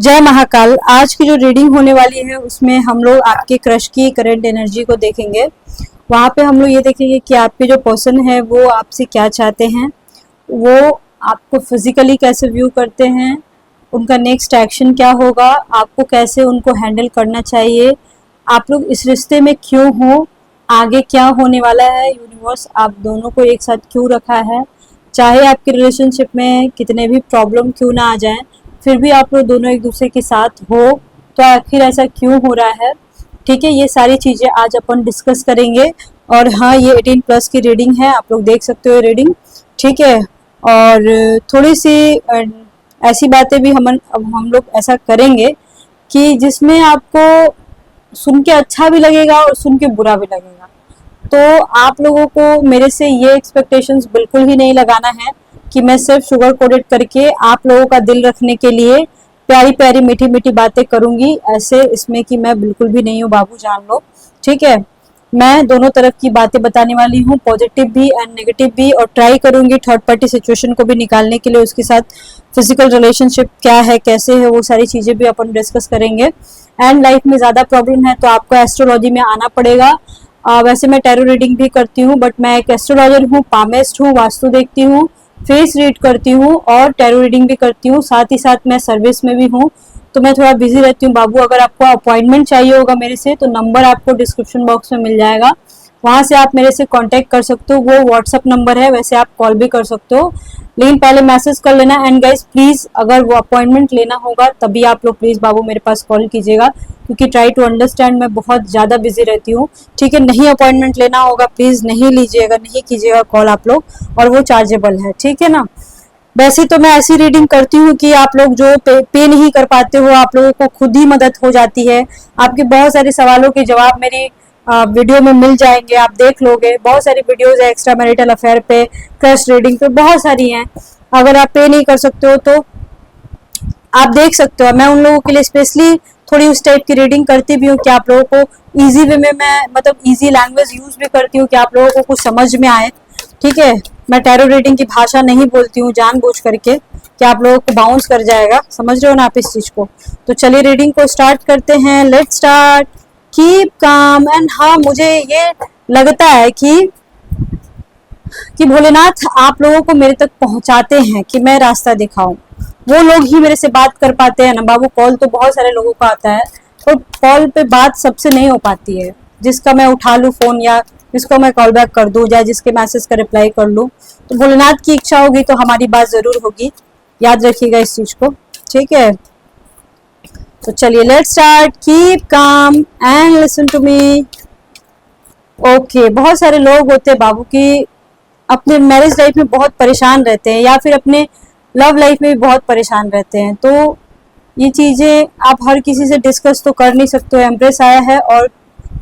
जय महाकाल। आज की जो रीडिंग होने वाली है उसमें हम लोग आपके क्रश की करंट एनर्जी को देखेंगे। वहां पे हम लोग ये देखेंगे कि आपके जो पर्सन है वो आपसे क्या चाहते हैं, वो आपको फिजिकली कैसे व्यू करते हैं, उनका नेक्स्ट एक्शन क्या होगा, आपको कैसे उनको हैंडल करना चाहिए, आप लोग इस रिश्ते में क्यों हो, आगे क्या होने वाला है, यूनिवर्स आप दोनों को एक साथ क्यों रखा है, चाहे आपके रिलेशनशिप में कितने भी प्रॉब्लम क्यों ना आ जाए फिर भी आप लोग दोनों एक दूसरे के साथ हो, तो आखिर ऐसा क्यों हो रहा है। ठीक है, ये सारी चीज़ें आज अपन डिस्कस करेंगे। और हाँ, ये 18+ की रीडिंग है, आप लोग देख सकते हो रीडिंग। ठीक है, और थोड़ी सी ऐसी बातें भी हम लोग ऐसा करेंगे कि जिसमें आपको सुन के अच्छा भी लगेगा और सुन के बुरा भी लगेगा। तो आप लोगों को मेरे से ये एक्सपेक्टेशंस बिल्कुल ही नहीं लगाना है कि मैं सिर्फ शुगर कोडेड करके आप लोगों का दिल रखने के लिए प्यारी प्यारी मीठी मीठी बातें करूंगी, ऐसे इसमें कि मैं बिल्कुल भी नहीं हूँ बाबू, जान लो। ठीक है, मैं दोनों तरफ की बातें बताने वाली हूँ, पॉजिटिव भी एंड नेगेटिव भी, और ट्राई करूंगी थर्ड पार्टी सिचुएशन को भी निकालने के लिए, उसके साथ फिजिकल रिलेशनशिप क्या है, कैसे है, वो सारी चीजें भी अपन डिस्कस करेंगे। एंड लाइफ में ज्यादा प्रॉब्लम है तो आपको एस्ट्रोलॉजी में आना पड़ेगा। वैसे मैं टैरो रीडिंग भी करती हूँ, बट मैं एक एस्ट्रोलॉजर हूँ, पामेस्ट हूँ, वास्तु देखती हूँ, फेस रीड करती हूँ और टैरो रीडिंग भी करती हूँ, साथ ही साथ मैं सर्विस में भी हूँ। तो मैं थोड़ा बिजी रहती हूँ बाबू। अगर आपको अपॉइंटमेंट चाहिए होगा मेरे से तो नंबर आपको डिस्क्रिप्शन बॉक्स में मिल जाएगा, वहां से आप मेरे से कांटेक्ट कर सकते हो। वो व्हाट्सअप नंबर है, वैसे आप कॉल भी कर सकते हो, लेकिन पहले मैसेज कर लेना। एंड गाइस प्लीज, अगर वो अपॉइंटमेंट लेना होगा तभी आप लोग प्लीज बाबू मेरे पास कॉल कीजिएगा, क्योंकि ट्राई टू अंडरस्टैंड मैं बहुत ज्यादा बिजी रहती हूँ। ठीक है, नहीं अपॉइंटमेंट लेना होगा प्लीज नहीं लीजिएगा, नहीं कीजिएगा कॉल आप लोग, और वो चार्जेबल है। ठीक है ना। वैसे तो मैं ऐसी रीडिंग करती हूँ कि आप लोग जो पे नहीं कर पाते हो, आप लोगों को खुद ही मदद हो जाती है। आपके बहुत सारे सवालों के जवाब मेरी वीडियो में मिल जाएंगे, आप देख लोगे। बहुत सारी वीडियोस है एक्स्ट्रा मैरिटल अफेयर पे, क्रश रीडिंग पे, बहुत सारी हैं। अगर आप पे नहीं कर सकते हो तो आप देख सकते हो। मैं उन लोगों के लिए स्पेशली थोड़ी उस टाइप की रीडिंग करती भी हूँ कि आप लोगों को इजी वे में, मैं मतलब इजी लैंग्वेज यूज भी करती हूँ कि आप लोगों को कुछ समझ में आए। ठीक है, मैं टैरो रीडिंग की भाषा नहीं बोलती हूँ जानबूझ करके कि आप लोगों को बाउंस कर जाएगा, समझ रहे हो ना आप इस चीज को। तो चलिए रीडिंग को स्टार्ट करते हैं। Let's start. Keep calm. And हाँ, मुझे ये लगता है कि भोलेनाथ आप लोगों को मेरे तक पहुंचाते हैं कि मैं रास्ता दिखाऊं। वो लोग ही मेरे से बात कर पाते हैं ना बाबू। कॉल तो बहुत सारे लोगों का आता है, और कॉल पे बात सबसे नहीं हो पाती है। जिसका मैं उठा लूं फोन, या जिसको मैं कॉल बैक कर दूं, या जिसके मैसेज का रिप्लाई कर लूं, तो भोलेनाथ की इच्छा होगी तो हमारी बात जरूर होगी। याद रखिएगा इस चीज को। ठीक है, तो चलिए let's start. Keep calm and listen to me. Okay, बहुत सारे लोग होते हैं बाबू की अपने मैरिज लाइफ में बहुत परेशान रहते हैं, या फिर अपने लव लाइफ में भी बहुत परेशान रहते हैं। तो ये चीजें आप हर किसी से डिस्कस तो कर नहीं सकते हो। एम्प्रेस आया है और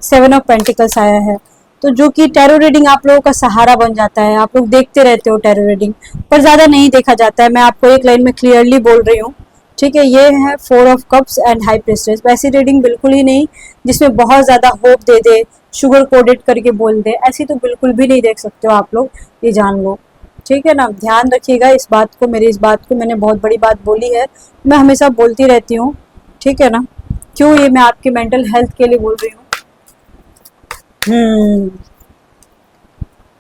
7 ऑफ पेंटिकल्स आया है, तो जो कि टैरो रीडिंग आप लोगों का सहारा बन जाता है। आप लोग देखते रहते हो टैरो रीडिंग, पर ज्यादा नहीं देखा जाता है। मैं आपको एक लाइन में क्लियरली बोल रही हूँ। ठीक है, ये है 4 of cups and high priestess. वैसी रीडिंग बिल्कुल ही नहीं जिसमें बहुत ज्यादा hope they they, sugar coded करके बोल दे, ऐसी तो बिल्कुल भी नहीं देख सकते हो आप लोग, ये जान लो। ठीक है ना, ध्यान रखिएगा इस बात को, मेरी इस बात को। मैंने बहुत बड़ी बात बोली है, मैं हमेशा बोलती रहती हूँ। ठीक है ना, क्यों, ये मैं आपकी मेंटल हेल्थ के लिए बोल रही हूँ।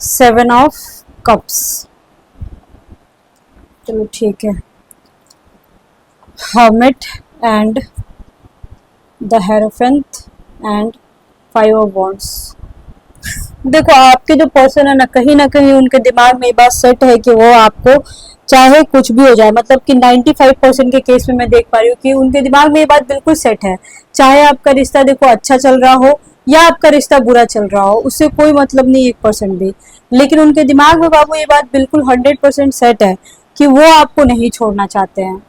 7 ऑफ कप्स, चलो ठीक है। Hermit and the hierophant and 5 of wands. देखो, आपके जो पर्सन है ना कहीं उनके दिमाग में ये बात सेट है कि वो आपको चाहे कुछ भी हो जाए, मतलब कि 95% के केस में मैं देख पा रही हूँ कि उनके दिमाग में ये बात बिल्कुल सेट है। चाहे आपका रिश्ता देखो अच्छा चल रहा हो या आपका रिश्ता बुरा चल रहा हो, उससे कोई मतलब नहीं 1% भी, लेकिन उनके दिमाग में बाबू ये बात बिल्कुल 100% सेट है कि वो आपको नहीं छोड़ना चाहते हैं।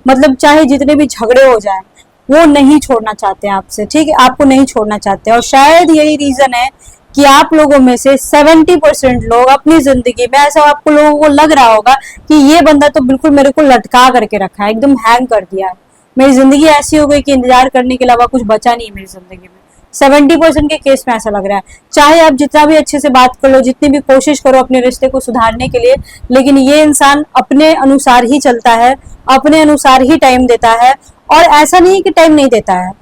मतलब चाहे जितने भी झगड़े हो जाए, वो नहीं छोड़ना चाहते हैं आपसे। ठीक है, आपको नहीं छोड़ना चाहते हैं। और शायद यही रीजन है कि आप लोगों में से 70% लोग अपनी जिंदगी में, ऐसा आपको लोगों को लग रहा होगा कि ये बंदा तो बिल्कुल मेरे को लटका करके रखा है, एकदम हैंग कर दिया है, मेरी जिंदगी ऐसी हो गई कि इंतजार करने के अलावा कुछ बचा नहीं है मेरी जिंदगी में। 70% के केस में ऐसा लग रहा है। चाहे आप जितना भी अच्छे से बात कर लो, जितनी भी कोशिश करो अपने रिश्ते को सुधारने के लिए, लेकिन ये इंसान अपने अनुसार ही चलता है, अपने अनुसार ही टाइम देता है, और ऐसा नहीं है कि टाइम नहीं देता है,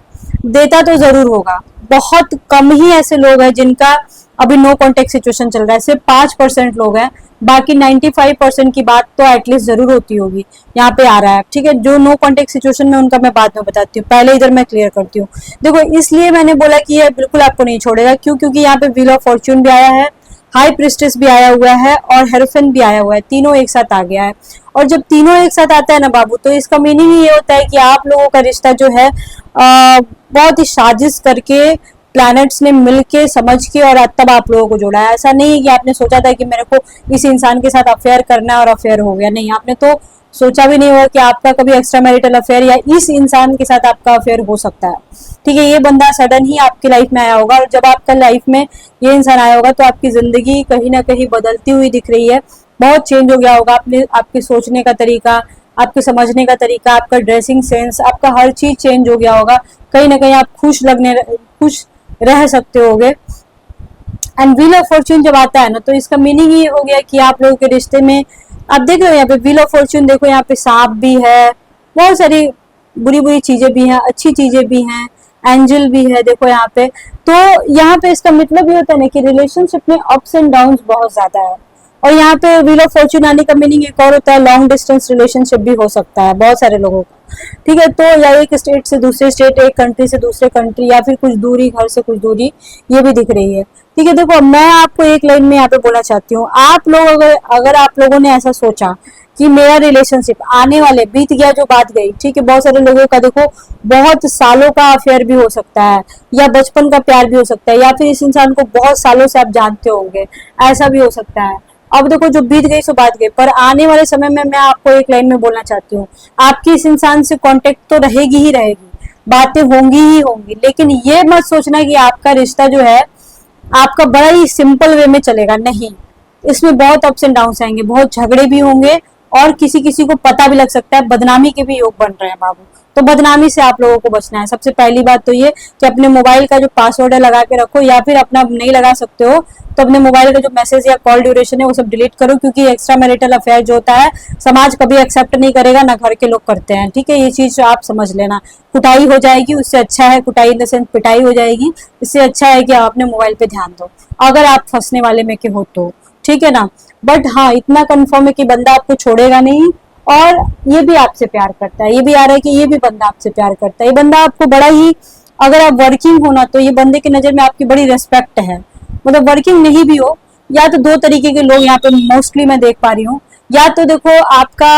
देता तो जरूर होगा। बहुत कम ही ऐसे लोग हैं जिनका अभी नो कॉन्टेक्ट सिचुएशन चल रहा है, सिर्फ 5% लोग हैं, बाकी 95% की बात तो एटलीस्ट जरूर होती होगी। यहाँ पे आ रहा है, ठीक है। जो नो कॉन्टेक्ट सिचुएशन में उनका मैं बाद में बताती हूँ, पहले इधर मैं क्लियर करती हूँ। देखो इसलिए मैंने बोला कि ये बिल्कुल आपको नहीं छोड़ेगा, क्यों? क्योंकि यहाँ पे व्हील ऑफ फॉर्च्यून भी आया है, हाई प्रिस्टेस भी आया हुआ है और हेरोफेन भी आया हुआ है, तीनों एक साथ आ गया है। और जब तीनों एक साथ आता है ना बाबू, तो इसका मीनिंग ये होता है कि आप लोगों का रिश्ता जो है बहुत ही साजिश करके प्लैनेट्स ने मिलके समझ के और तब आप लोगों को जोड़ा है। ऐसा नहीं है कि आपने सोचा था कि मेरे को इस इंसान के साथ अफेयर करना है और अफेयर हो गया, नहीं, आपने तो सोचा भी नहीं होगा कि आपका कभी एक्स्ट्रा मैरिटल अफेयर या इस इंसान के साथ आपका अफेयर हो सकता है, ठीक है। ये बंदा सडन ही आपकी लाइफ में आया होगा, और जब आपका लाइफ में ये इंसान आया होगा तो आपकी जिंदगी कहीं ना कहीं बदलती हुई दिख रही है, बहुत चेंज हो गया होगा। आपने आपके सोचने का तरीका, आपके समझने का तरीका, आपका ड्रेसिंग सेंस, आपका हर चीज चेंज हो गया होगा। कहीं ना कहीं आप खुश रह सकते होगे। एंड व्हील ऑफ फॉर्च्यून जब आता है ना, तो इसका मीनिंग ये हो गया कि आप लोगों के रिश्ते में, आप देख रहे हो यहाँ पे व्हील ऑफ फॉर्च्यून, देखो यहाँ पे सांप भी है, बहुत सारी बुरी बुरी चीजें भी हैं, अच्छी चीजें भी हैं, एंजल भी है, देखो यहाँ पे। तो यहाँ पे इसका मतलब ये होता है ना कि रिलेशनशिप में अप्स एंड डाउन्स बहुत ज्यादा है। और यहाँ पे व्हील ऑफ फॉर्च्यून आने का मीनिंग एक और होता है, लॉन्ग डिस्टेंस रिलेशनशिप भी हो सकता है बहुत सारे लोगों का, ठीक है। तो या एक स्टेट से दूसरे स्टेट, एक कंट्री से दूसरे कंट्री, या फिर कुछ दूरी, घर से कुछ दूरी, ये भी दिख रही है, ठीक है। देखो मैं आपको एक लाइन में यहाँ पे बोलना चाहती हूँ, आप लोग अगर आप लोगों ने ऐसा सोचा कि मेरा रिलेशनशिप आने वाले, बीत गया जो बात गई, ठीक है। बहुत सारे लोगों का देखो बहुत सालों का अफेयर भी हो सकता है, या बचपन का प्यार भी हो सकता है, या फिर इस इंसान को बहुत सालों से आप जानते होंगे, ऐसा भी हो सकता है। अब देखो जो बीत गई सो बात गई, पर आने वाले समय में मैं आपको एक लाइन में बोलना चाहती हूँ, आपकी इस इंसान से कांटेक्ट तो रहेगी ही रहेगी, बातें होंगी ही होंगी, लेकिन ये मत सोचना कि आपका रिश्ता जो है आपका बड़ा ही सिंपल वे में चलेगा, नहीं। इसमें बहुत अप्स एंड डाउन्स आएंगे, बहुत झगड़े भी होंगे, और किसी किसी को पता भी लग सकता है, बदनामी के भी योग बन रहे हैं बाबू। तो बदनामी से आप लोगों को बचना है। सबसे पहली बात तो ये कि अपने मोबाइल का जो पासवर्ड है लगा के रखो, या फिर अपना नहीं लगा सकते हो तो अपने मोबाइल का जो मैसेज या कॉल ड्यूरेशन है वो सब डिलीट करो, क्योंकि एक्स्ट्रा मैरिटल अफेयर जो होता है समाज कभी एक्सेप्ट नहीं करेगा, ना घर के लोग करते हैं, ठीक है। ये चीज आप समझ लेना, कुटाई हो जाएगी, उससे अच्छा है, कुटाई इन द सेंस पिटाई हो जाएगी, इससे अच्छा है कि आप अपने मोबाइल पे ध्यान दो, अगर आप फंसने वाले में के हो तो, ठीक है ना। बट हाँ, इतना कंफर्म है कि बंदा आपको छोड़ेगा नहीं, और ये भी आपसे प्यार करता है, ये भी आ रहा है कि ये भी बंदा आपसे प्यार करता है। ये बंदा आपको बड़ा ही, अगर आप वर्किंग हो ना, तो ये बंदे की नजर में आपकी बड़ी रेस्पेक्ट है। मतलब वर्किंग नहीं भी हो, या तो दो तरीके के लोग यहाँ पे मोस्टली मैं देख पा रही हूँ, या तो देखो आपका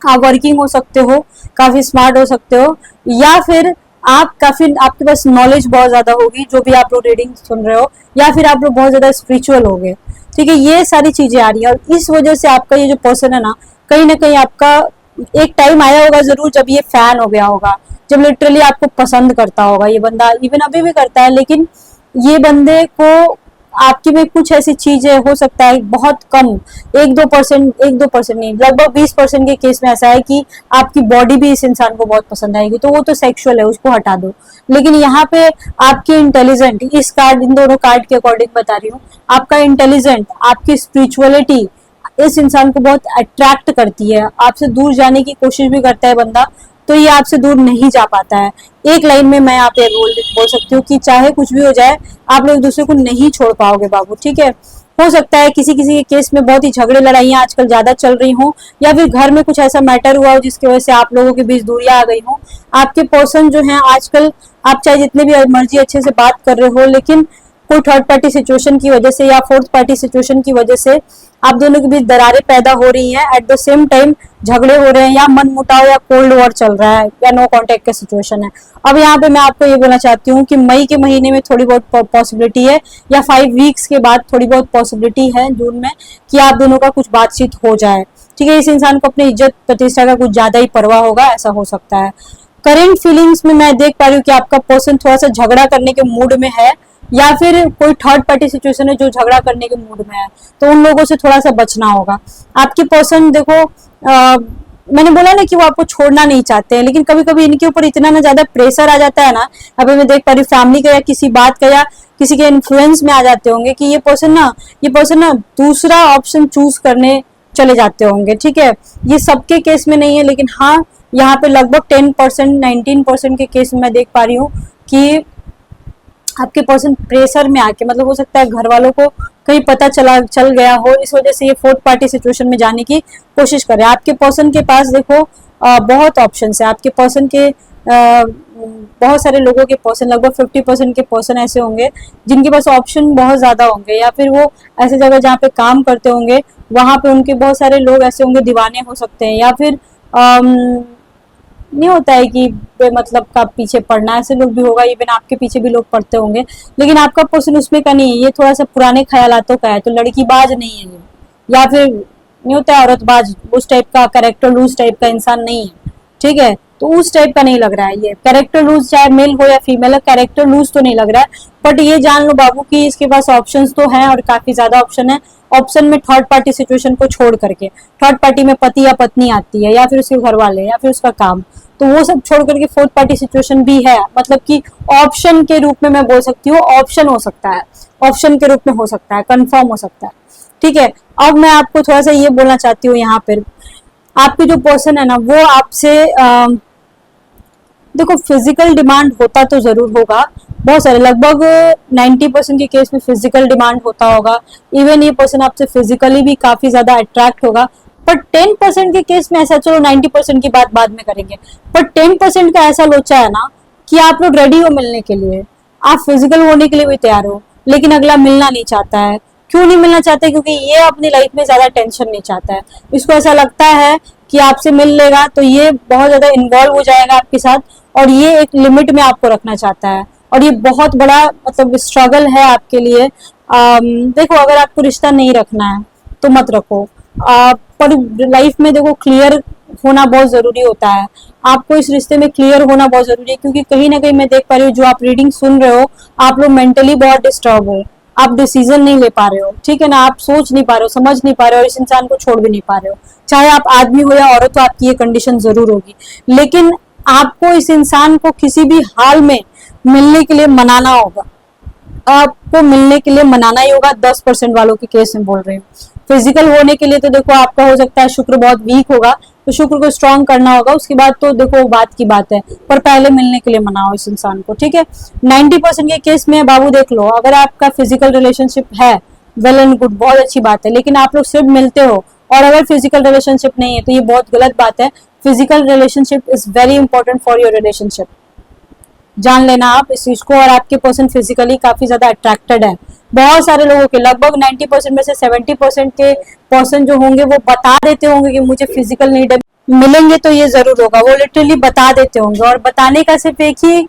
आप वर्किंग हो सकते हो, काफी स्मार्ट हो सकते हो, या फिर आप काफी, आपके पास नॉलेज बहुत ज्यादा होगी, जो भी आप लोग रीडिंग सुन रहे हो, या फिर आप लोग बहुत ज्यादा स्पिरिचुअल हो गए, ठीक है। ये सारी चीजें आ रही है, और इस वजह से आपका ये जो पर्सन है ना कहीं आपका एक टाइम आया होगा जरूर जब ये फैन हो गया होगा, जब लिटरली आपको पसंद करता होगा ये बंदा, इवन अभी भी करता है, लेकिन ये बंदे को आपकी में कुछ ऐसी चीजें, हो सकता है बहुत कम, 1-2% नहीं, लगभग 20% के केस में ऐसा है कि आपकी बॉडी भी इस इंसान को बहुत पसंद आएगी, तो वो तो सेक्सुअल है, उसको हटा दो। लेकिन यहाँ पे आपकी इंटेलिजेंट, इस कार्ड, इन दोनों कार्ड के अकॉर्डिंग बता रही हूँ, आपका इंटेलिजेंट, आपकी स्पिरिचुअलिटी इस इंसान को बहुत अट्रैक्ट करती है, आपसे दूर जाने की कोशिश भी करता है बंदा, तो ये आपसे दूर नहीं जा पाता है। एक लाइन में मैं यहाँ पे बोल सकती हूँ कि चाहे कुछ भी हो जाए, आप लोग एक दूसरे को नहीं छोड़ पाओगे बाबू, ठीक है। हो सकता है किसी किसी के केस में बहुत ही झगड़े लड़ाइयाँ आजकल ज्यादा चल रही हो, या फिर घर में कुछ ऐसा मैटर हुआ हो जिसकी वजह से आप लोगों के बीच दूरियां आ गई हो। आपके पर्सन जो है आजकल, आप चाहे जितने भी मर्जी अच्छे से बात कर रहे हो, लेकिन कोई थर्ड पार्टी सिचुएशन की वजह से या फोर्थ पार्टी सिचुएशन की वजह से आप दोनों के बीच दरारें पैदा हो रही हैं, एट द सेम टाइम झगड़े हो रहे हैं, या मन मुटाव या कोल्ड वॉर चल रहा है, या नो कांटेक्ट का सिचुएशन है। अब यहाँ पे मैं आपको ये बोलना चाहती हूँ कि मई के महीने में थोड़ी बहुत पॉसिबिलिटी है, या 5 वीक्स के बाद थोड़ी बहुत पॉसिबिलिटी है जून में, कि आप दोनों का कुछ बातचीत हो जाए, ठीक है। इस इंसान को अपनी इज्जत प्रतिष्ठा का कुछ ज्यादा ही परवाह होगा, ऐसा हो सकता है। करेंट फीलिंग्स में मैं देख पा रही हूँ कि आपका पर्सन थोड़ा सा झगड़ा करने के मूड में है, या फिर कोई थर्ड पार्टी सिचुएशन है जो झगड़ा करने के मूड में है, तो उन लोगों से थोड़ा सा बचना होगा। आपके पर्सन देखो, मैंने बोला ना कि वो आपको छोड़ना नहीं चाहते हैं, लेकिन कभी कभी इनके ऊपर इतना ना ज्यादा प्रेशर आ जाता है ना, अभी मैं देख पा रही हूँ फैमिली का या किसी बात का या किसी के इन्फ्लुएंस में आ जाते होंगे कि ये पर्सन ना दूसरा ऑप्शन चूज करने चले जाते होंगे, ठीक है। ये सबके केस में नहीं है, लेकिन हाँ यहाँ पे लगभग 10% 19% के केस में मैं देख पा रही हूँ कि आपके पर्सन प्रेशर में आके, मतलब हो सकता है घर वालों को कहीं पता चल गया हो, इस वजह से ये फोर्थ पार्टी सिचुएशन में जाने की कोशिश कर रहे हैं। आपके पर्सन के पास देखो बहुत ऑप्शन है। आपके पर्सन के बहुत सारे लोगों के पर्सन, लगभग 50% के पर्सन ऐसे होंगे जिनके पास ऑप्शन बहुत ज्यादा होंगे, या फिर वो ऐसे जगह जहाँ पे काम करते होंगे वहां पे उनके बहुत सारे लोग ऐसे होंगे, दीवाने हो सकते हैं, या फिर नहीं होता है कि मतलब का पीछे पड़ना, ऐसे लोग भी होगा, इवन आपके पीछे भी लोग पड़ते होंगे, लेकिन आपका पर्सन उसमें का नहीं है। ये थोड़ा सा पुराने ख्यालातों का है, तो लड़कीबाज नहीं है ये, या फिर नहीं होता है औरतबाज, उस टाइप का कैरेक्टर लूज टाइप का इंसान नहीं है, ठीक है। तो उस टाइप का नहीं लग रहा है ये कैरेक्टर लूज, चाहे मेल हो या फीमेल है, कैरेक्टर लूज तो नहीं लग रहा है। बट ये जान लो बाबू कि इसके पास ऑप्शंस तो हैं और काफी ज्यादा ऑप्शन है। ऑप्शन में थर्ड पार्टी सिचुएशन को छोड़ करके, थर्ड पार्टी में पति या पत्नी आती है, या फिर उसके घर वाले, या फिर उसका काम, तो वो सब छोड़ करके फोर्थ पार्टी सिचुएशन भी है। मतलब कि ऑप्शन के रूप में मैं बोल सकती हूँ, ऑप्शन हो सकता है, ऑप्शन के रूप में हो सकता है, कंफर्म हो सकता है, ठीक है। अब मैं आपको थोड़ा सा ये बोलना चाहती हूँ, यहाँ पर आपके जो पर्सन है ना वो आपसे देखो फिजिकल डिमांड होता तो जरूर होगा, बहुत सारे, लगभग 90% के केस में फिजिकल डिमांड होता होगा। इवन ये पर्सन आपसे फिजिकली भी काफी ज्यादा अट्रैक्ट होगा। पर 10% के केस में ऐसा, चलो 90% की बात बाद में करेंगे, पर 10% का ऐसा लोचा है ना कि आप लोग रेडी हो मिलने के लिए, आप फिजिकल होने के लिए भी तैयार हो, लेकिन अगला मिलना नहीं चाहता है। क्यों नहीं मिलना चाहता है? क्योंकि ये अपनी लाइफ में ज्यादा टेंशन नहीं चाहता है। इसको ऐसा लगता है कि आपसे मिल लेगा तो ये बहुत ज्यादा इन्वॉल्व हो जाएगा आपके साथ, और ये एक लिमिट में आपको रखना चाहता है, और ये बहुत बड़ा मतलब स्ट्रगल है आपके लिए। देखो अगर आपको रिश्ता नहीं रखना है तो मत रखो, पर लाइफ में देखो क्लियर होना बहुत जरूरी होता है। आपको इस रिश्ते में क्लियर होना बहुत जरूरी है, क्योंकि कहीं ना कहीं मैं देख पा रही हूँ, जो आप रीडिंग सुन रहे हो, आप लोग मेंटली बहुत डिस्टर्ब हो, आप डिसीजन नहीं ले पा रहे हो, ठीक है ना, आप सोच नहीं पा रहे हो, समझ नहीं पा रहे हो, इस इंसान को छोड़ भी नहीं पा रहे हो। चाहे आप आदमी हो या औरत, तो आपकी ये कंडीशन जरूर होगी, लेकिन आपको इस इंसान को किसी भी हाल में मिलने के लिए मनाना होगा। आपको मिलने के लिए मनाना ही होगा। 10% वालों के केस में बोल रही हूँ। फिजिकल होने के लिए तो देखो आपका हो सकता है शुक्र बहुत वीक होगा, तो शुक्र को स्ट्रांग करना होगा, उसके बाद तो देखो बात की बात है, पर पहले मिलने के लिए मनाओ इस इंसान को, ठीक है। 90% के केस में बाबू देख लो, अगर आपका फिजिकल रिलेशनशिप है, वेल एंड गुड, बहुत अच्छी बात है, लेकिन आप लोग सिर्फ मिलते हो, और अगर फिजिकल रिलेशनशिप नहीं है तो ये बहुत गलत बात है। Physical relationship is very important for your relationship, जान लेना आप इस चीज को। और आपके पर्सन फिजिकली काफी ज्यादा अट्रैक्टेड है। बहुत सारे लोगों के, लगभग 90% में से 70% के पर्सन जो होंगे वो बता देते होंगे कि मुझे फिजिकल नीड है, मिलेंगे तो ये जरूर होगा, वो लिटरली बता देते होंगे। और बताने का सिर्फ एक ही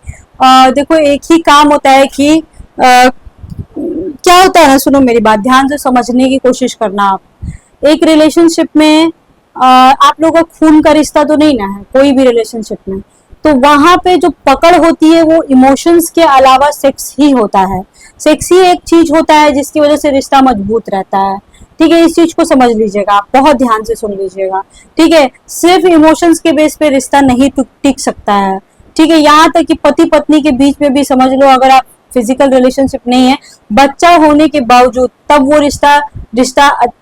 देखो एक ही काम होता है कि क्या होता है ना, सुनो मेरी बात ध्यान से समझने की कोशिश करना। आप एक रिलेशनशिप में आप लोगों का खून का रिश्ता तो नहीं ना है, कोई भी रिलेशनशिप में, तो वहां पे जो पकड़ होती है वो इमोशंस के अलावा सेक्स ही होता है। सेक्स ही एक चीज होता है जिसकी वजह से रिश्ता मजबूत रहता है, ठीक है। इस चीज को समझ लीजिएगा, आप बहुत ध्यान से सुन लीजिएगा, ठीक है। सिर्फ इमोशंस के बेस पे रिश्ता नहीं टिक सकता है, ठीक है। यहाँ तक कि पति पत्नी के बीच में भी समझ लो, अगर आप फिजिकल रिलेशनशिप नहीं है, बच्चा होने के बावजूद, तब वो रिश्ता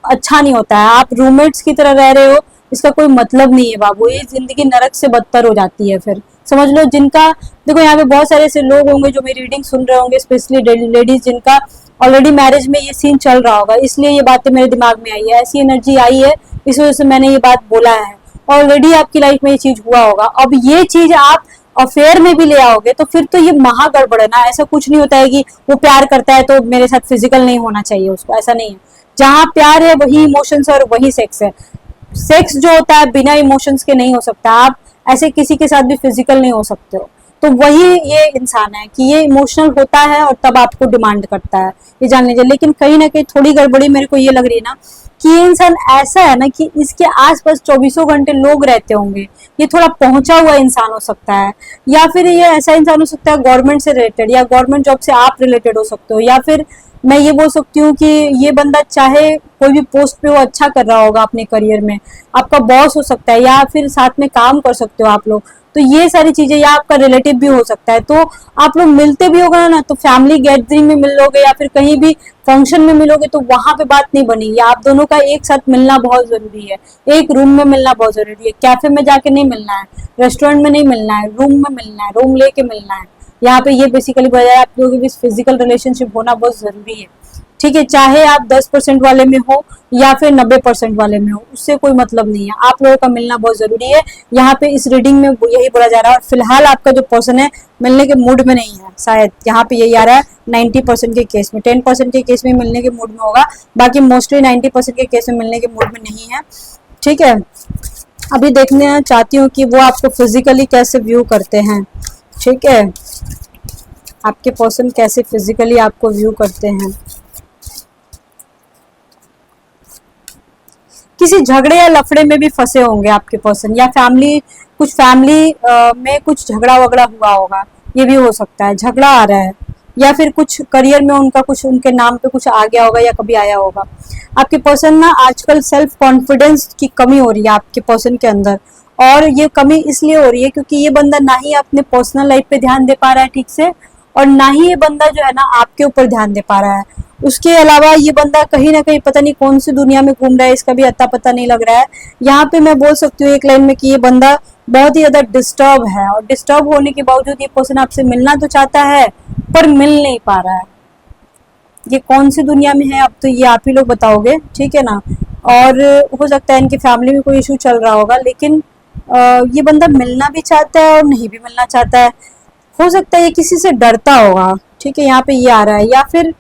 अच्छा नहीं होता है। आप रूममेट्स की तरह रह रहे हो, इसका कोई मतलब नहीं है बाबू, ये जिंदगी नरक से बदतर हो जाती है फिर, समझ लो। जिनका देखो यहाँ पे बहुत सारे ऐसे लोग होंगे जो मेरी रीडिंग सुन रहे होंगे, स्पेशली लेडीज, जिनका ऑलरेडी मैरिज में ये सीन चल रहा होगा, इसलिए ये बातें मेरे दिमाग में आई है, ऐसी एनर्जी आई है, इस वजह से मैंने ये बात बोला है। ऑलरेडी आपकी लाइफ में ये चीज हुआ होगा। अब ये चीज आप अफेयर में भी ले आओगे तो फिर तो ये महा गड़बड़ है ना। ऐसा कुछ नहीं होता है कि वो प्यार करता है तो मेरे साथ फिजिकल नहीं होना चाहिए उसको, ऐसा नहीं है। जहाँ प्यार है वही इमोशंस और वही सेक्स है। सेक्स जो होता है बिना इमोशंस के नहीं हो सकता। आप ऐसे किसी के साथ भी फिजिकल नहीं हो सकते हो। तो वही ये इंसान है कि ये इमोशनल होता है और तब आपको डिमांड करता है, ये जान लीजिए। लेकिन कहीं ना कहीं थोड़ी गड़बड़ी मेरे को ये लग रही है ना कि ये इंसान ऐसा है ना कि इसके आसपास 24 घंटे लोग रहते होंगे। ये थोड़ा पहुंचा हुआ इंसान हो सकता है, या फिर ये ऐसा इंसान हो सकता है गवर्नमेंट से रिलेटेड, या गवर्नमेंट जॉब से आप रिलेटेड हो सकते हो, या फिर मैं ये बोल सकती हूँ कि ये बंदा चाहे कोई भी पोस्ट पे वो अच्छा कर रहा होगा अपने करियर में, आपका बॉस हो सकता है या फिर साथ में काम कर सकते हो आप लोग, तो ये सारी चीजें, या आपका रिलेटिव भी हो सकता है। तो आप लोग मिलते भी होगा ना, तो फैमिली गैदरिंग में मिलोगे या फिर कहीं भी फंक्शन में मिलोगे, तो वहां पे बात नहीं बनेगी। आप दोनों का एक साथ मिलना बहुत जरूरी है, एक रूम में मिलना बहुत जरूरी है। कैफे में जाके नहीं मिलना है, रेस्टोरेंट में नहीं मिलना है, रूम में मिलना है, रूम लेके मिलना है। यहाँ पे ये बेसिकली बताया, आप लोगों के बीच फिजिकल रिलेशनशिप होना बहुत जरूरी है। ठीक है, चाहे आप 10% वाले में हो या फिर 90% वाले में हो, उससे कोई मतलब नहीं है, आप लोगों का मिलना बहुत जरूरी है। यहाँ पे इस रीडिंग में यही बोला जा रहा है। और फिलहाल आपका जो पर्सन है मिलने के मूड में नहीं है, शायद यहाँ पे यही आ रहा है 90% के केस में। 10% के केस में मिलने के मूड में होगा, बाकी मोस्टली 90% के केस में मिलने के मूड में नहीं है। ठीक है, अभी देखने चाहती हूँ कि वो आपको फिजिकली कैसे व्यू करते हैं। ठीक है, आपके पर्सन कैसे फिजिकली आपको व्यू करते हैं। किसी झगड़े या लफड़े में भी फंसे होंगे आपके पर्सन, या कुछ फैमिली में कुछ झगड़ा वगड़ा हुआ होगा, ये भी हो सकता है। झगड़ा आ रहा है, या फिर कुछ करियर में उनका कुछ उनके नाम पे कुछ आ गया होगा या कभी आया होगा। आपके पर्सन ना आजकल सेल्फ कॉन्फिडेंस की कमी हो रही है आपके पर्सन के अंदर, और ये कमी इसलिए हो रही है क्योंकि ये बंदा ना ही अपने पर्सनल लाइफ पे ध्यान दे पा रहा है ठीक से, और ना ही ये बंदा जो है ना आपके ऊपर ध्यान दे पा रहा है। उसके अलावा ये बंदा कहीं ना कहीं पता नहीं कौन सी दुनिया में घूम रहा है, इसका भी अता पता नहीं लग रहा है। यहाँ पे मैं बोल सकती हूँ एक लाइन में कि ये बंदा बहुत ही ज्यादा डिस्टर्ब है, और डिस्टर्ब होने के बावजूद ये पर्सन आपसे मिलना तो चाहता है पर मिल नहीं पा रहा है। ये कौन सी दुनिया में है अब तो ये आप ही लोग बताओगे, ठीक है ना। और हो सकता है इनकी फैमिली में कोई इशू चल रहा होगा, लेकिन ये बंदा मिलना भी चाहता है और नहीं भी मिलना चाहता है। हो सकता है ये किसी से डरता होगा, ठीक है, यहाँ पे ये आ रहा है। या फिर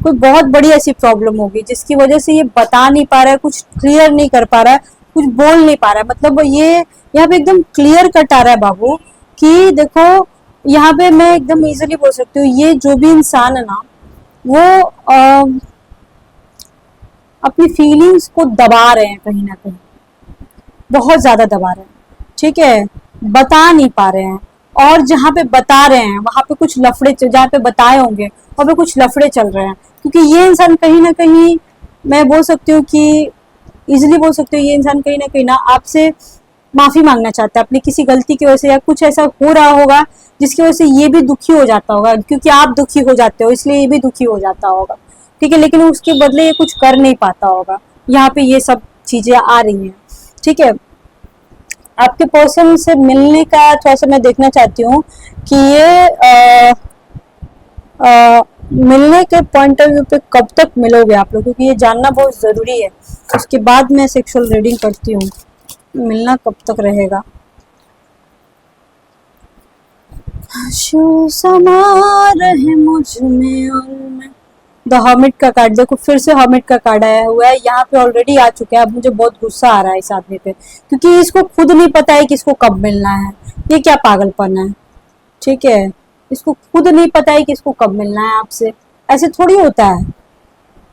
कोई बहुत बड़ी ऐसी प्रॉब्लम होगी जिसकी वजह से ये बता नहीं पा रहा है, कुछ क्लियर नहीं कर पा रहा है, कुछ बोल नहीं पा रहा है। मतलब ये यहाँ पे एकदम क्लियर कट आ रहा है बाबू कि देखो, यहाँ पे मैं एकदम इजीली बोल सकती हूँ, ये जो भी इंसान है ना वो अपनी फीलिंग्स को दबा रहे हैं, कहीं ना कहीं बहुत ज्यादा दबा रहे हैं। ठीक है, बता नहीं पा रहे हैं, और जहाँ पे बता रहे हैं वहां पे कुछ लफड़े, जहाँ पे बताए होंगे वहां पे कुछ लफड़े चल रहे हैं। क्योंकि ये इंसान कहीं ना कहीं, मैं बोल सकती हूँ कि इजिली बोल सकती हूँ, ये इंसान कहीं ना कहीं ना आपसे माफी मांगना चाहता है अपनी किसी गलती की वजह से, या कुछ ऐसा हो रहा होगा जिसकी वजह से ये भी दुखी हो जाता होगा, क्योंकि आप दुखी हो जाते हो इसलिए ये भी दुखी हो जाता होगा। ठीक है, लेकिन उसके बदले ये कुछ कर नहीं पाता होगा। यहाँ पे ये सब चीजें आ रही हैं। ठीक है, आपके पर्सन से मिलने का थोड़ा सा मैं देखना चाहती हूँ कि ये मिलने के पॉइंट ऑफ व्यू पे कब तक मिलोगे आप लोग, क्योंकि ये जानना बहुत जरूरी है। उसके बाद मैं सेक्सुअल रीडिंग करती हूँ, मिलना कब तक रहेगा। समा रहे मुझ में और मैं, द हर्मिट का कार्ड देखो, फिर से हर्मिट का कार्ड आया हुआ है। यहाँ पे ऑलरेडी आ चुका है। अब मुझे बहुत गुस्सा आ रहा है इस आदमी पे, क्योंकि इसको खुद नहीं पता है कि इसको कब मिलना है। ये क्या पागलपन है। ठीक है, इसको खुद नहीं पता है कि इसको कब मिलना है आपसे, ऐसे थोड़ी होता है।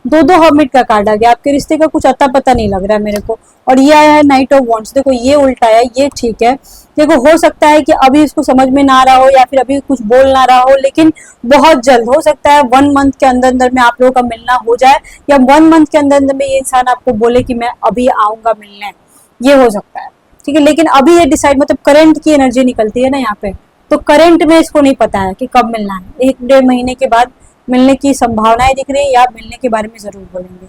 दो दो हर्मिट का कार्ड आ गया, आपके रिश्ते का कुछ अता पता नहीं लग रहा है मेरे को। और ये आया है नाइट ऑफ वॉन्ड्स, देखो ये उल्टा है, ये ठीक है। देखो हो सकता है कि अभी इसको समझ में ना आ रहा हो या फिर अभी कुछ बोल ना रहा हो, लेकिन बहुत जल्द हो सकता है 1 मंथ के अंदर अंदर में आप लोगों का मिलना हो जाए, या 1 मंथ के अंदर अंदर में ये इंसान आपको बोले कि मैं अभी आऊंगा मिलने, ये हो सकता है। ठीक है, लेकिन अभी ये डिसाइड, मतलब करंट की एनर्जी निकलती है ना यहाँ पे, तो करंट में इसको नहीं पता है कि कब मिलना है। 1-1.5 महीने के बाद मिलने की संभावनाएं दिख रही है, या मिलने के बारे में जरूर बोलेंगे।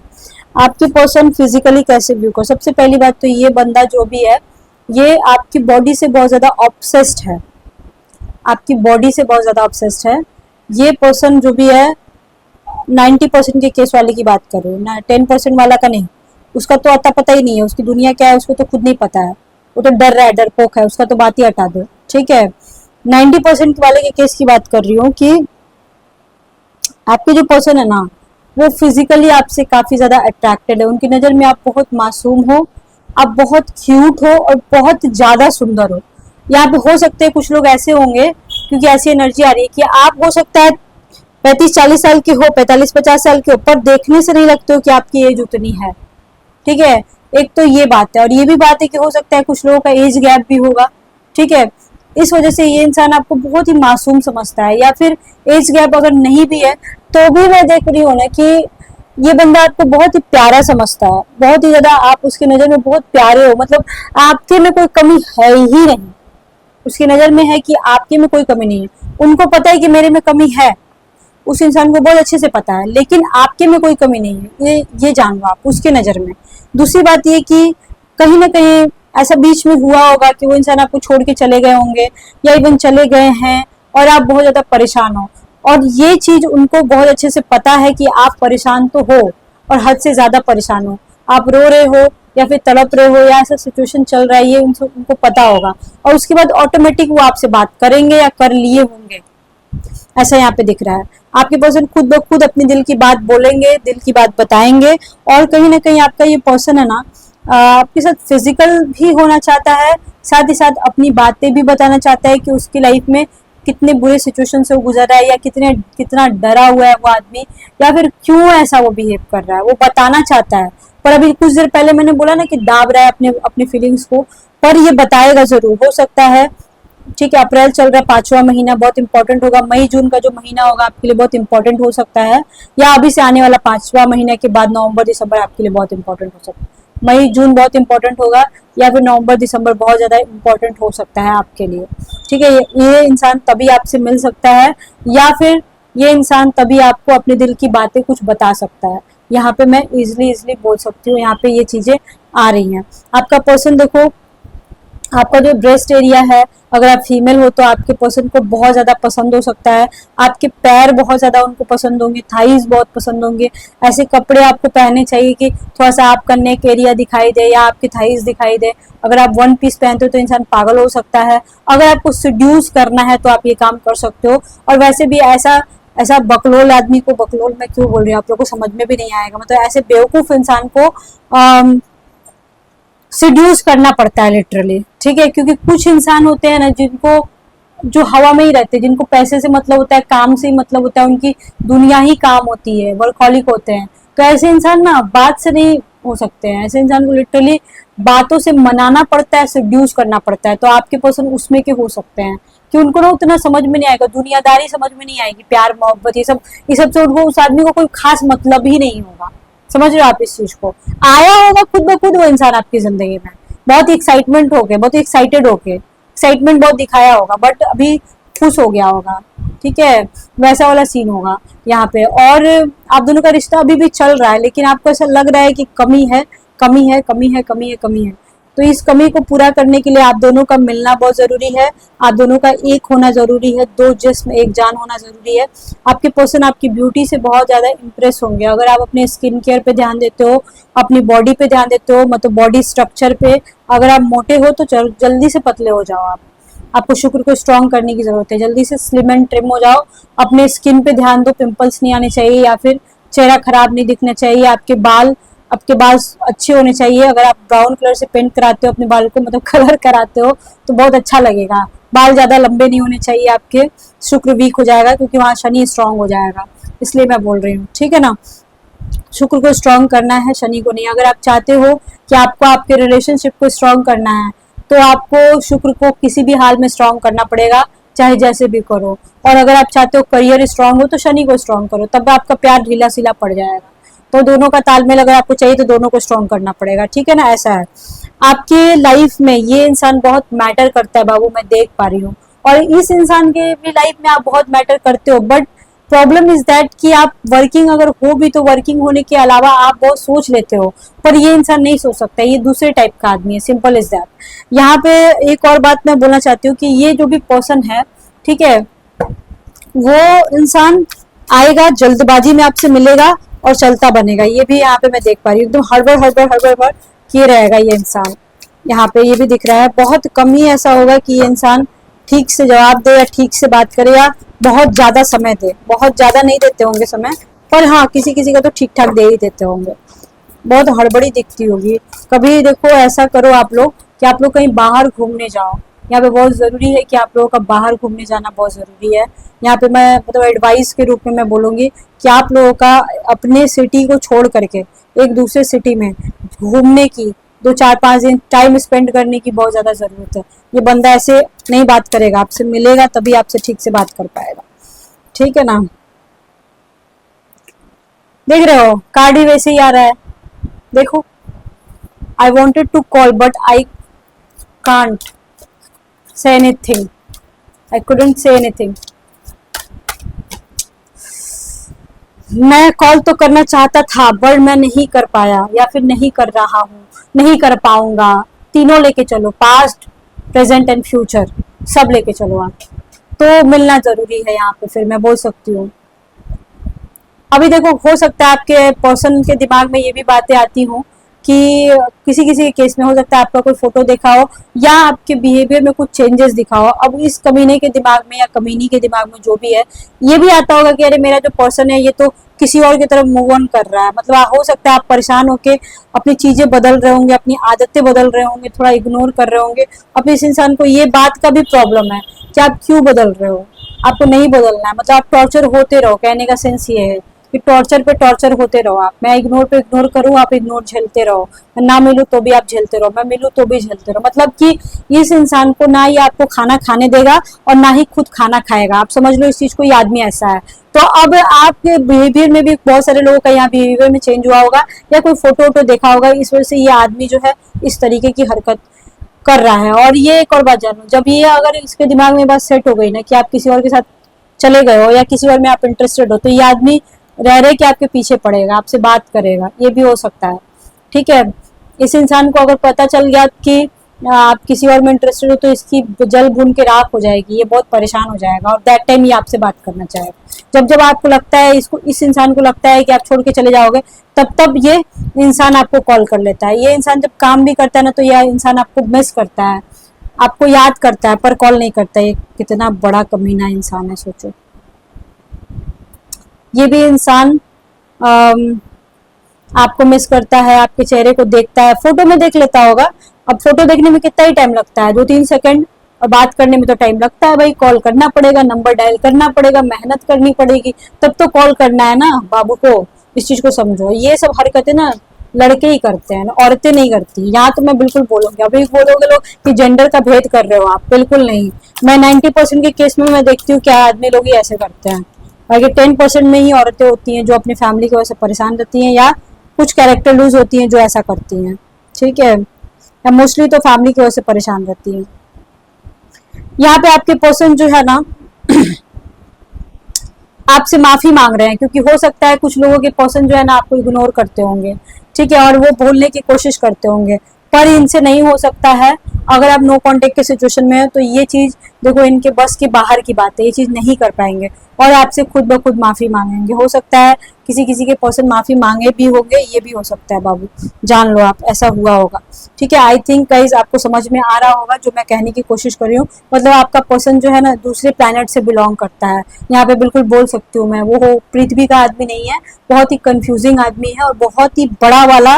आपके पर्सन फिजिकली कैसे व्यू कर, सबसे पहली बात तो ये बंदा जो भी है ये आपकी बॉडी से बहुत ज्यादा ऑब्सेस्ड है, आपकी बॉडी से बहुत ज्यादा ऑब्सेस्ड है। ये पर्सन जो भी है 90% के केस वाले की बात कर रही हूँ ना, 10% वाला का नहीं। उसका तो अता पता ही नहीं है, उसकी दुनिया क्या है उसको तो खुद नहीं पता है, वो तो डर रहा है, डरपोक है, उसका तो बात ही हटा दो। ठीक है, 90% वाले के केस की बात कर रही हूँ कि आपके जो पर्सन है ना वो फिजिकली आपसे काफी ज्यादा अट्रैक्टेड है। उनकी नजर में आप बहुत मासूम हो, आप बहुत क्यूट हो और बहुत ज्यादा सुंदर हो। यहाँ पे हो सकते हैं कुछ लोग ऐसे होंगे, क्योंकि ऐसी एनर्जी आ रही है कि आप हो सकता है 35-40 साल के हो, 45-50 साल के हो, पर देखने से नहीं लगते हो कि आपकी एज उतनी है। ठीक है, एक तो ये बात है, और ये भी बात है कि हो सकता है कुछ लोगों का एज गैप भी होगा। ठीक है, इस वजह से ये इंसान आपको बहुत ही मासूम समझता है, या फिर एज गैप अगर नहीं भी है तो भी मैं देख रही हूँ ना कि ये बंदा आपको बहुत ही प्यारा समझता है, बहुत ही ज्यादा आप उसकी नजर में बहुत प्यारे हो, मतलब आपके में कोई कमी है ही नहीं, उसकी नजर में है कि आपके में कोई कमी नहीं है। उनको पता है कि मेरे में कमी है, उस इंसान को बहुत अच्छे से पता है, लेकिन आपके में कोई कमी नहीं है, ये जान लो आप उसके नजर में। दूसरी बात ये कि कहीं ना कहीं ऐसा बीच में हुआ होगा कि वो इंसान आपको छोड़ के चले गए होंगे, या इवन चले गए हैं और आप बहुत ज्यादा परेशान हो, और ये चीज उनको बहुत अच्छे से पता है कि आप परेशान तो हो और हद से ज्यादा परेशान हो, आप रो रहे हो या फिर तड़प रहे हो या ऐसा सिचुएशन चल रहा है, ये उनको पता होगा, और उसके बाद ऑटोमेटिक वो आपसे बात करेंगे या कर लिए होंगे, ऐसा यहाँ पे दिख रहा है। आपके पर्सन खुद ब खुद अपने दिल की बात बोलेंगे, दिल की बात बताएंगे, और कहीं ना कहीं आपका ये पर्सन है ना आपके साथ फिजिकल भी होना चाहता है, साथ ही साथ अपनी बातें भी बताना चाहता है कि उसकी लाइफ में कितने बुरे सिचुएशन से वो गुजर रहा है, या कितना डरा हुआ है वो आदमी, या फिर क्यों ऐसा वो बिहेव कर रहा है, वो बताना चाहता है। पर अभी कुछ देर पहले मैंने बोला ना कि दाब रहा है अपने फीलिंग्स को, पर ये बताएगा जरूर, हो सकता है। ठीक है, अप्रैल चल रहा है, 5वां महीना बहुत इंपॉर्टेंट होगा, मई जून का जो महीना होगा आपके लिए बहुत इंपॉर्टेंट हो सकता है, या अभी से आने वाला 5वां महीना के बाद नवंबर दिसंबर आपके लिए बहुत इंपॉर्टेंट हो सकता है। मई जून बहुत इंपॉर्टेंट होगा, या फिर नवंबर दिसंबर बहुत ज्यादा इंपॉर्टेंट हो सकता है आपके लिए। ठीक है, ये इंसान तभी आपसे मिल सकता है, या फिर ये इंसान तभी आपको अपने दिल की बातें कुछ बता सकता है। यहाँ पे मैं इजिली बोल सकती हूँ, यहाँ पे ये चीजें आ रही हैं। आपका पर्सन देखो, आपका जो ब्रेस्ट एरिया है, अगर आप फीमेल हो तो आपके पर्सन को बहुत ज्यादा पसंद हो सकता है, आपके पैर बहुत ज्यादा उनको पसंद होंगे, थाइज बहुत पसंद होंगे। ऐसे कपड़े आपको पहनने चाहिए कि थोड़ा सा आपका नेक एरिया दिखाई दे या आपकी थाइज दिखाई दे। अगर आप वन पीस पहनते हो तो इंसान पागल हो सकता है। अगर आपको सिड्यूस करना है तो आप ये काम कर सकते हो। और वैसे भी ऐसा बकलोल आदमी को, बकलोल मैं क्यों बोल रही हूँ, आप लोगों को समझ में भी नहीं आएगा, मतलब ऐसे बेवकूफ इंसान को सिड्यूस करना पड़ता है लिटरली। ठीक है, क्योंकि कुछ इंसान होते हैं ना जिनको, जो हवा में ही रहते हैं, जिनको पैसे से मतलब होता है, काम से ही मतलब होता है, उनकी दुनिया ही काम होती है, वर्कहॉलिक होते हैं। तो ऐसे इंसान ना बात से नहीं हो सकते हैं, ऐसे इंसान को लिटरली बातों से मनाना पड़ता है, सिड्यूस करना पड़ता है। तो आपके पर्सन उसमें के हो सकते हैं कि उनको ना उतना समझ में नहीं आएगा, दुनियादारी समझ में नहीं आएगी, प्यार मोहब्बत ये सब से उनको, उस आदमी को कोई खास मतलब ही नहीं होगा। समझ रहे हो आप इस चीज को? आया होगा खुद ब खुद वो इंसान आपकी जिंदगी में, बहुत एक्साइटमेंट होके, बहुत एक्साइटेड होके, एक्साइटमेंट बहुत दिखाया होगा, बट अभी खुश हो गया होगा। ठीक है, वैसा वाला सीन होगा यहाँ पे। और आप दोनों का रिश्ता अभी भी चल रहा है, लेकिन आपको ऐसा लग रहा है कि कमी है, कमी है, कमी है, कमी है, कमी है। तो इस कमी को पूरा करने के लिए आप दोनों का मिलना बहुत जरूरी है, आप दोनों का एक होना जरूरी है, दो जिस्म एक जान होना जरूरी है। आपके पर्सन आपकी ब्यूटी से बहुत ज्यादा इंप्रेस होंगे अगर आप अपने स्किन केयर पे ध्यान देते हो, अपनी बॉडी पे ध्यान देते हो, मतलब बॉडी स्ट्रक्चर पे। अगर आप मोटे हो तो जल्दी से पतले हो जाओ आपको शुक्र को स्ट्रॉन्ग करने की जरूरत है, जल्दी से स्लिम एंड ट्रिम हो जाओ। अपने स्किन पे ध्यान दो, पिंपल्स नहीं आने चाहिए, या फिर चेहरा खराब नहीं दिखना चाहिए। आपके बाल अच्छे होने चाहिए। अगर आप ब्राउन कलर से पेंट कराते हो अपने बाल को, मतलब कलर कराते हो, तो बहुत अच्छा लगेगा। बाल ज्यादा लंबे नहीं होने चाहिए आपके, शुक्र वीक हो जाएगा, क्योंकि वहां शनि स्ट्रांग हो जाएगा, इसलिए मैं बोल रही हूँ। ठीक है ना, शुक्र को स्ट्रांग करना है, शनि को नहीं। अगर आप चाहते हो कि आपको आपके रिलेशनशिप को स्ट्रांग करना है, तो आपको शुक्र को किसी भी हाल में स्ट्रांग करना पड़ेगा, चाहे जैसे भी करो। और अगर आप चाहते हो करियर स्ट्रांग हो, तो शनि को स्ट्रांग करो, तब आपका प्यार ढीला सीला पड़ जाएगा। तो दोनों का तालमेल अगर आपको चाहिए तो दोनों को स्ट्रॉन्ग करना पड़ेगा। ठीक है ना, ऐसा है। आपके लाइफ में ये इंसान बहुत मैटर करता है बाबू, मैं देख पा रही हूँ, और इस इंसान के भी लाइफ में आप बहुत मैटर करते हो। बट प्रॉब्लम इज दैट कि आप वर्किंग अगर हो भी तो वर्किंग होने के अलावा आप बहुत सोच लेते हो, पर ये इंसान नहीं सोच सकता, ये दूसरे टाइप का आदमी है, सिंपल इज दैट। यहाँ पे एक और बात मैं बोलना चाहती हूँ कि ये जो भी पर्सन है, ठीक है, वो इंसान आएगा, जल्दबाजी में आपसे मिलेगा और चलता बनेगा। ये भी यहाँ पे मैं देख पा रही हूँ, एकदम हड़बड़ हड़बड़ हड़बड़ हड़बड़ किए रहेगा ये इंसान। यहाँ पे ये भी दिख रहा है, बहुत कम ही ऐसा होगा कि ये इंसान ठीक से जवाब दे या ठीक से बात करे या बहुत ज्यादा समय दे। बहुत ज्यादा नहीं देते होंगे समय, पर हाँ किसी किसी का तो ठीक ठाक दे ही देते होंगे। बहुत हड़बड़ी दिखती होगी। कभी देखो ऐसा करो आप लोग कि आप लोग कहीं बाहर घूमने जाओ, यहाँ पे बहुत जरूरी है कि आप लोगों का बाहर घूमने जाना बहुत जरूरी है। यहाँ पे मैं मतलब एडवाइस के रूप में मैं बोलूंगी कि आप लोगों का अपने सिटी को छोड़ करके एक दूसरे सिटी में घूमने की, 2 4 5 दिन टाइम स्पेंड करने की बहुत ज्यादा जरूरत है। ये बंदा ऐसे नहीं बात करेगा, आपसे मिलेगा तभी आपसे ठीक से बात कर पाएगा, ठीक है ना। देख रहे हो कार्ड ही वैसे ही आ रहा है, देखो I wanted to call but I can't say anything, I couldn't say anything. मैं कॉल तो करना चाहता था बट मैं नहीं कर पाया या फिर नहीं कर रहा हूँ, नहीं कर पाऊंगा। तीनों लेके चलो, पास्ट प्रेजेंट एंड फ्यूचर सब लेके चलो आप, तो मिलना जरूरी है यहाँ पे, फिर मैं बोल सकती हूँ। अभी देखो हो सकता है आपके पर्सन के दिमाग में ये भी बातें आती हो कि किसी किसी के केस में हो सकता है आपका कोई फोटो देखा हो या आपके बिहेवियर में कुछ चेंजेस दिखा हो। अब इस कमीने के दिमाग में या कमीनी के दिमाग में जो भी है, ये भी आता होगा कि अरे मेरा जो पर्सन है ये तो किसी और की तरफ मूव ऑन कर रहा है। मतलब हो सकता है आप परेशान होके अपनी चीजें बदल रहे होंगे, अपनी आदतें बदल रहे होंगे, थोड़ा इग्नोर कर रहे होंगे। अब इस इंसान को ये बात का भी प्रॉब्लम है कि आप क्यों बदल रहे हो, आपको नहीं बदलना है। मतलब आप टॉर्चर होते रहो, कहने का सेंस ये है कि टॉर्चर पे टॉर्चर होते रहो आप। मैं इग्नोर पे इग्नोर करूँ, आप इग्नोर झेलते रहो, मैं ना मिलूं तो भी आप झेलते रहो, मैं मिलूं तो भी झेलते रहो। मतलब कि इस इंसान को ना ही आपको खाना खाने देगा और ना ही खुद खाना खाएगा। आप समझ लो इस चीज को, ये आदमी ऐसा है। तो अब आपके बिहेवियर में भी बहुत सारे लोगों का यहाँ बिहेवियर में चेंज हुआ होगा या कोई फोटो वोटो देखा होगा, इस वजह से ये आदमी जो है इस तरीके की हरकत कर रहा है। और ये एक और बात जानो, जब ये अगर इसके दिमाग में बात सेट हो गई ना कि आप किसी और के साथ चले गए हो या किसी और में आप इंटरेस्टेड हो, तो ये आदमी रह रहे कि आपके पीछे पड़ेगा, आपसे बात करेगा, ये भी हो सकता है, ठीक है। इस इंसान को अगर पता चल गया कि आप किसी और में इंटरेस्टेड हो तो इसकी जल भून के राख हो जाएगी, ये बहुत परेशान हो जाएगा और दैट टाइम ये आपसे बात करना चाहेगा। जब जब आपको लगता है इसको, इस इंसान को लगता है कि आप छोड़ के चले जाओगे, तब तब ये इंसान आपको कॉल कर लेता है। ये इंसान जब काम भी करता है ना, तो यह इंसान आपको मिस करता है, आपको याद करता है पर कॉल नहीं करता है। कितना बड़ा कमीना इंसान है, सोचो। ये भी इंसान आपको मिस करता है, आपके चेहरे को देखता है, फोटो में देख लेता होगा। अब फोटो देखने में कितना ही टाइम लगता है, 2 3 सेकंड, और बात करने में तो टाइम लगता है भाई। कॉल करना पड़ेगा, नंबर डायल करना पड़ेगा, मेहनत करनी पड़ेगी, तब तो कॉल करना है ना बाबू को। इस चीज को समझो, ये सब हरकतें ना लड़के ही करते हैं, औरतें नहीं करती। यहाँ तो मैं बिल्कुल बोलूंगी, अभी बोलोगे लोग कि जेंडर का भेद कर रहे हो आप, बिल्कुल नहीं। मैं 90% के केस में मैं देखती हूँ क्या आदमी लोग ही ऐसे करते हैं, बाकी 10% में ही औरतें होती हैं जो अपनी फैमिली की वजह से परेशान रहती हैं या कुछ कैरेक्टर लूज होती हैं जो ऐसा करती हैं, ठीक है। या मोस्टली तो फैमिली की वजह से परेशान रहती हैं। यहाँ पे आपके पर्सन जो है ना आपसे माफी मांग रहे हैं, क्योंकि हो सकता है कुछ लोगों के पर्सन जो है ना आपको इग्नोर करते होंगे, ठीक है, और वो भूलने की कोशिश करते होंगे, पर इनसे नहीं हो सकता है। अगर आप नो कांटेक्ट के सिचुएशन में हो तो ये चीज देखो इनके बस के बाहर की बात है, ये चीज नहीं कर पाएंगे और आपसे खुद ब खुद माफी मांगेंगे। हो सकता है किसी किसी के पर्सन माफी मांगे भी होंगे, ये भी हो सकता है बाबू, जान लो आप ऐसा हुआ होगा, ठीक है। आई थिंक गाइस आपको समझ में आ रहा होगा जो मैं कहने की कोशिश कर रही हूँ। मतलब आपका पर्सन जो है ना दूसरे प्लैनेट से बिलोंग करता है, यहाँ पे बिल्कुल बोल सकती हूँ मैं। वो पृथ्वी का आदमी नहीं है, बहुत ही कंफ्यूजिंग आदमी है और बहुत ही बड़ा वाला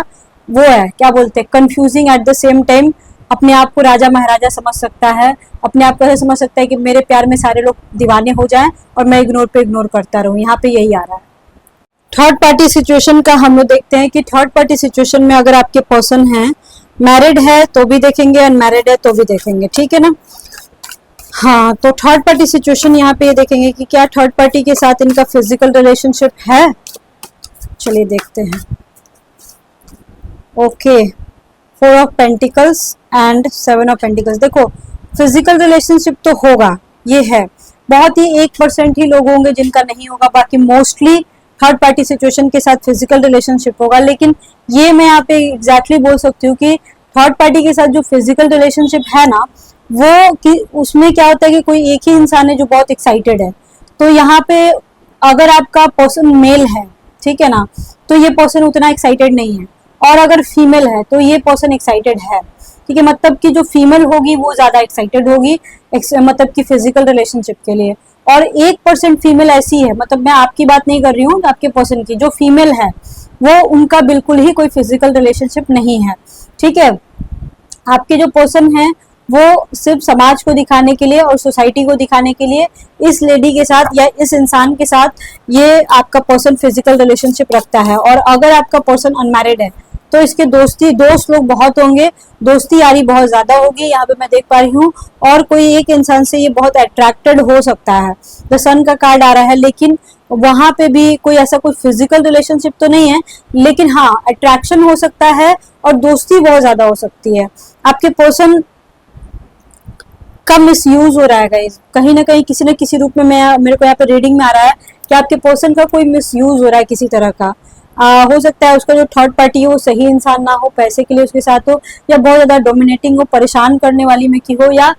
वो है, क्या बोलते हैं, confusing at the same time. अपने आप को राजा महाराजा समझ सकता है, अपने आप को ऐसे समझ सकता है कि मेरे प्यार में सारे लोग दीवाने हो जाएं और मैं इग्नोर पे इग्नोर करता रहूं। यहाँ पे यही आ रहा है। थर्ड पार्टी सिचुएशन का हम लोग देखते हैं कि थर्ड पार्टी सिचुएशन में अगर आपके पर्सन है, मैरिड है तो भी देखेंगे, अनमैरिड है तो भी देखेंगे, ठीक है ना। हाँ, तो थर्ड पार्टी सिचुएशन यहाँ पे ये देखेंगे कि क्या थर्ड पार्टी के साथ इनका फिजिकल रिलेशनशिप है। चलिए देखते हैं। Okay, 4 of pentacles and 7 of pentacles. देखो फिजिकल रिलेशनशिप तो होगा, ये है, बहुत ही 1% ही लोग होंगे जिनका नहीं होगा, बाकी मोस्टली थर्ड पार्टी सिचुएशन के साथ फिजिकल रिलेशनशिप होगा। लेकिन ये मैं यहाँ पे एग्जैक्टली बोल सकती हूँ कि थर्ड पार्टी के साथ जो फिजिकल रिलेशनशिप है ना, वो कि उसमें क्या होता है कि कोई एक ही इंसान है जो बहुत एक्साइटेड है। तो यहाँ पे अगर आपका पर्सन मेल है, ठीक है ना, तो ये पर्सन उतना एक्साइटेड नहीं है, और अगर फीमेल है तो ये पर्सन एक्साइटेड है, ठीक है। मतलब कि जो फीमेल होगी वो ज्यादा एक्साइटेड होगी मतलब कि फिजिकल रिलेशनशिप के लिए। और 1% फीमेल ऐसी है, मतलब मैं आपकी बात नहीं कर रही हूँ, आपके पर्सन की, जो फीमेल है वो उनका बिल्कुल ही कोई फिजिकल रिलेशनशिप नहीं है, ठीक है। आपके जो पर्सन है वो सिर्फ समाज को दिखाने के लिए और सोसाइटी को दिखाने के लिए इस लेडी के साथ या इस इंसान के साथ ये आपका पर्सन फिजिकल रिलेशनशिप रखता है। और अगर आपका पर्सन अनमैरिड है तो इसके दोस्त लोग बहुत होंगे, दोस्ती यारी बहुत ज्यादा होगी, यहाँ पे मैं देख पा रही हूँ। और कोई एक इंसान से ये बहुत अट्रैक्टेड हो सकता है। द सन का कार्ड आ रहा है, लेकिन वहां पे भी कोई ऐसा कोई फिजिकल रिलेशनशिप तो नहीं है, लेकिन हाँ अट्रैक्शन हो सकता है और दोस्ती बहुत ज्यादा हो सकती है। आपके पर्सन का मिसयूज हो रहा है गाइस, कहीं ना कहीं किसी न किसी रूप में। मेरे को यहाँ पे रीडिंग में आ रहा है कि आपके पर्सन का कोई मिसयूज हो रहा है किसी तरह का। हो सकता है उसका जो थर्ड पार्टी हो वो सही इंसान ना हो, पैसे के लिए उसके साथ हो, या बहुत ज्यादा डोमिनेटिंग हो, परेशान करने वाली में की हो, या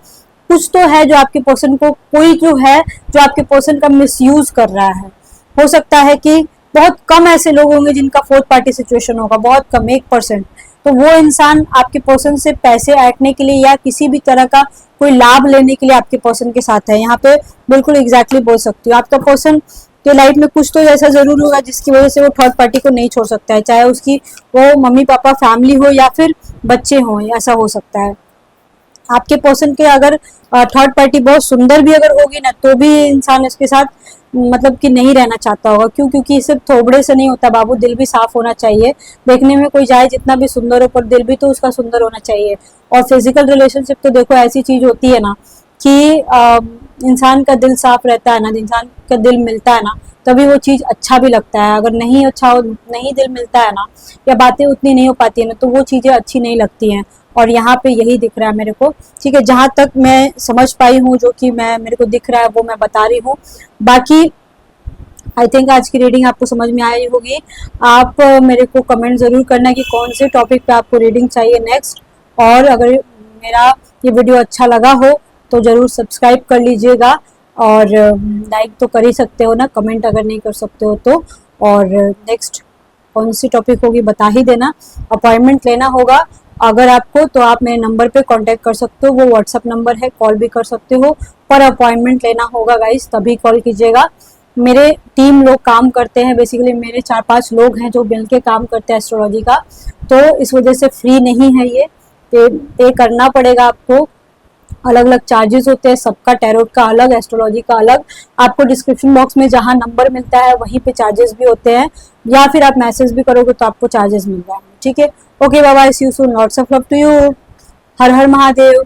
कुछ तो है जो आपके पर्सन को, कोई जो है जो आपके पर्सन का मिसयूज कर रहा है। हो सकता है कि बहुत कम ऐसे लोग होंगे जिनका फोर्थ पार्टी सिचुएशन होगा, बहुत कम, 1%। तो वो इंसान आपके पर्सन से पैसे ऐंठने के लिए या किसी भी तरह का कोई लाभ लेने के लिए आपके पर्सन के साथ है। यहाँ पे बिल्कुल एग्जैक्टली बोल सकती हूँ, आपका पर्सन के लाइफ में कुछ तो ऐसा जरूर होगा जिसकी वजह से वो थर्ड पार्टी को नहीं छोड़ सकता है, चाहे उसकी वो मम्मी पापा फैमिली हो या फिर बच्चे हों, ऐसा हो सकता है। आपके पर्सन के अगर थर्ड पार्टी बहुत सुंदर भी अगर होगी ना, तो भी इंसान इसके साथ मतलब कि नहीं रहना चाहता होगा। क्यों? क्योंकि सिर्फ थोबड़े से नहीं होता बाबू, दिल भी साफ होना चाहिए। देखने में कोई जाए जितना भी सुंदर हो, पर दिल भी तो उसका सुंदर होना चाहिए। और फिजिकल रिलेशनशिप तो देखो ऐसी चीज होती है ना कि इंसान का दिल साफ रहता है ना, इंसान का दिल मिलता है ना, तभी वो चीज अच्छा भी लगता है। अगर नहीं अच्छा हो, नहीं दिल मिलता है ना, या बातें उतनी नहीं हो पाती है ना, तो वो चीजें अच्छी नहीं लगती हैं। और यहाँ पे यही दिख रहा है मेरे को, ठीक है, जहां तक मैं समझ पाई हूँ, जो कि मेरे को दिख रहा है वो मैं बता रही हूँ। बाकी आई थिंक आज की रीडिंग आपको समझ में आई होगी। आप मेरे को कमेंट जरूर करना कि कौन से टॉपिक पे आपको रीडिंग चाहिए नेक्स्ट। और अगर मेरा ये वीडियो अच्छा लगा हो तो जरूर सब्सक्राइब कर लीजिएगा, और लाइक तो कर ही सकते हो ना, कमेंट अगर नहीं कर सकते हो तो। और नेक्स्ट कौन सी टॉपिक होगी बता ही देना। अपॉइंटमेंट लेना होगा अगर आपको, तो आप मेरे नंबर पे कांटेक्ट कर सकते हो, वो व्हाट्सअप नंबर है, कॉल भी कर सकते हो। पर अपॉइंटमेंट लेना होगा गाइस, तभी कॉल कीजिएगा। मेरे टीम लोग काम करते हैं, बेसिकली मेरे 4-5 लोग हैं जो मिलके काम करते हैं एस्ट्रोलॉजी का, तो इस वजह से फ्री नहीं है ये, पे करना पड़ेगा आपको। अलग अलग चार्जेस होते हैं सबका, टैरोट का अलग, एस्ट्रोलॉजी का अलग। आपको डिस्क्रिप्शन बॉक्स में जहां नंबर मिलता है वहीं पे चार्जेस भी होते हैं, या फिर आप मैसेज भी करोगे तो आपको चार्जेस मिल जाएंगे, ठीक है। Okay bye bye, see you soon, lots of love to you. Har Har Mahadev.